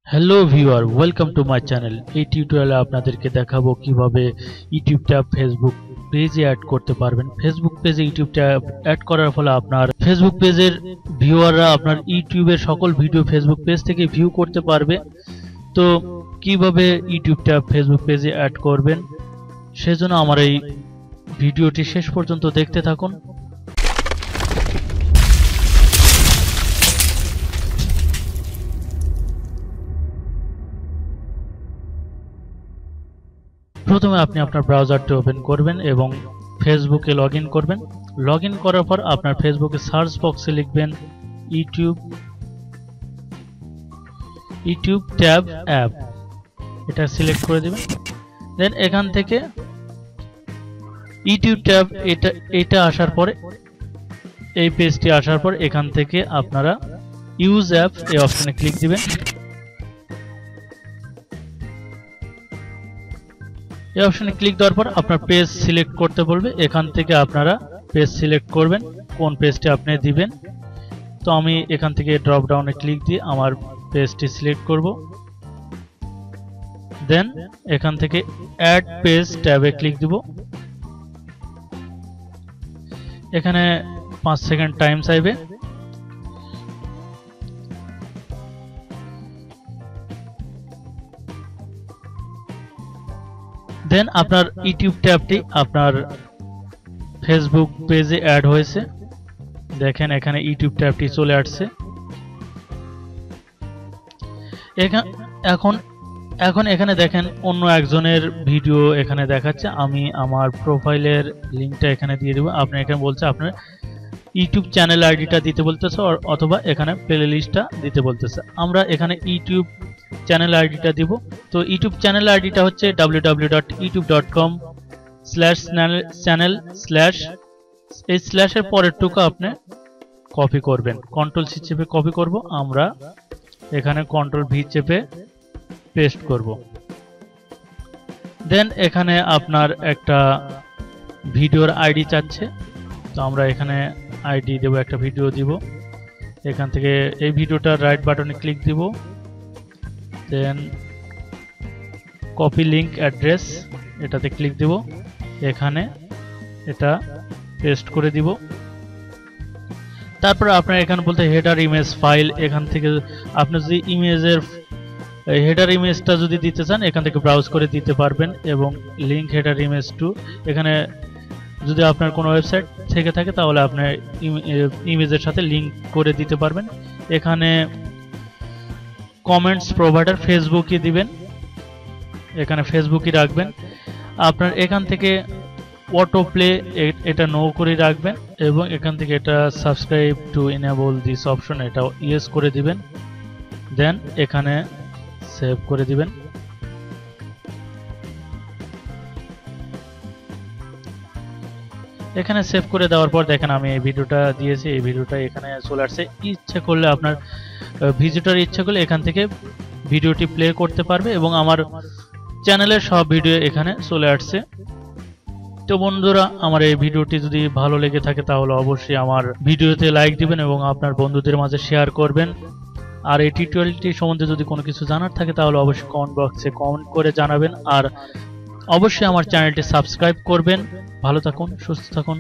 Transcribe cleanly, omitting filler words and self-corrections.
Hello viewer, welcome to my channel. এই টিউটোরিয়ালে আপনাদেরকে দেখাবো কিভাবে ইউটিউব ট্যাব ফেসবুক পেজে অ্যাড করতে পারবেন। ফেসবুক পেজে ইউটিউব ট্যাব অ্যাড করার ফলে আপনার ফেসবুক পেজের ভিউয়াররা আপনার ইউটিউবের সকল ভিডিও ফেসবুক পেজ থেকে ভিউ করতে পারবে। তো কিভাবে ইউটিউব ট্যাব ফেসবুক পেজে অ্যাড করবেন সেজন্য আমার এই ভিডিওটি শেষ পর্যন্ত দেখতে থাকুন। প্রথমে আপনি আপনার ব্রাউজারটি ওপেন করবেন এবং ফেসবুকে লগইন করবেন। লগইন করার পর আপনার ফেসবুকে সার্চ বক্সে লিখবেন ইউটিউব ট্যাব অ্যাপ, এটা সিলেক্ট করে দিবেন। দেন এখান থেকে ইউটিউব ট্যাব এটা আসার পরে, এই পেজটি আসার পর এখান থেকে আপনারা ইউজ অ্যাপ এই অপশনে ক্লিক দিবেন। এই অপশনে ক্লিক দেওয়ার পর আপনার পেজ সিলেক্ট করতে বলবে। এখান থেকে আপনারা পেজ সিলেক্ট করবেন কোন পেজটি আপনি দিবেন। তো আমি এখান থেকে ড্রপ ডাউনে ক্লিক দিয়ে আমার পেজটি সিলেক্ট করব। দেন এখান থেকে অ্যাড পেজ ট্যাবে ক্লিক দিব। এখানে 5 সেকেন্ড টাইম চাইবে। দেন আপনার ইউটিউব ট্যাবটি আপনার ফেসবুক পেজে অ্যাড হয়েছে। দেখেন এখানে ইউটিউব ট্যাবটি চলে আসছে। এখন এখানে দেখেন অন্য একজনের ভিডিও এখানে দেখাচ্ছে। আমি আমার প্রোফাইলের লিংকটা এখানে দিয়ে দেব। আপনি এখানে বলছে আপনার ইউটিউব চ্যানেল আইডিটা দিতে বলতেছে অথবা এখানে প্লে লিস্টটা দিতে বলতেছে। আমরা এখানে ইউটিউব চ্যানেল আইডিটা দিব। তো ইউটিউব চ্যানেল আইডিটা হচ্ছে www.youtube.com/channel/ এই স্ল্যাশের পরের টুকু আপনি কপি করবেন। কন্ট্রোল সি চেপে কপি করব, আমরা এখানে কন্ট্রোল ভি চেপে পেস্ট করব। দেন এখানে আপনার একটা ভিডিওর আইডি চাচ্ছে, তো আমরা এখানে আইডি দেব, একটা ভিডিও দিব। এখান থেকে এই ভিডিওটার রাইট বাটনে ক্লিক দিব। দেন কপি লিংক অ্যাড্রেস, এটাতে ক্লিক দিব। এখানে এটা পেস্ট করে দিব। তারপর আপনার এখানে বলতে হেডার ইমেজ ফাইল, এখান থেকে আপনি যদি ইমেজের হেডার ইমেজটা যদি দিতে চান এখান থেকে ব্রাউজ করে দিতে পারবেন। এবং লিংক হেডার ইমেজ টু, এখানে যদি আপনার কোনো ওয়েবসাইট থেকে থাকে তাহলে আপনার ইমেজের সাথে লিংক করে দিতে পারবেন। এখানে কমেন্টস প্রোভাইডার ফেসবুকই দিবেন, এখানে ফেসবুকই রাখবেন। আপনার এখান থেকে অটো প্লে এটা নো করে রাখবেন এবং এখান থেকে এটা subscribe to enable this option এটা ইয়েস করে দিবেন। দেন এখানে সেভ করে দিবেন। এখানে সেভ করে দেওয়ার পর দেখেন আমি এই ভিডিওটা দিয়েছি, এই ভিডিওটা এখানে চলে আসছে। ইচ্ছে করলে আপনার ভিজিটর ইচ্ছে করলে এখান থেকে ভিডিওটি প্লে করতে পারবে এবং আমার চ্যানেলের সব ভিডিও এখানে চলে আসছে। তো বন্ধুরা, আমার এই ভিডিওটি যদি ভালো লেগে থাকে তাহলে অবশ্যই আমার ভিডিওতে লাইক দিবেন এবং আপনার বন্ধুদের মাঝে শেয়ার করবেন। আর এই টিউটোরিয়ালটি সম্বন্ধে যদি কোনো কিছু জানার থাকে তাহলে অবশ্যই কমেন্ট বক্সে কমেন্ট করে জানাবেন। আর অবশ্যই আমার চ্যানেলটি সাবস্ক্রাইব করবেন। ভালো থাকুন, সুস্থ থাকুন।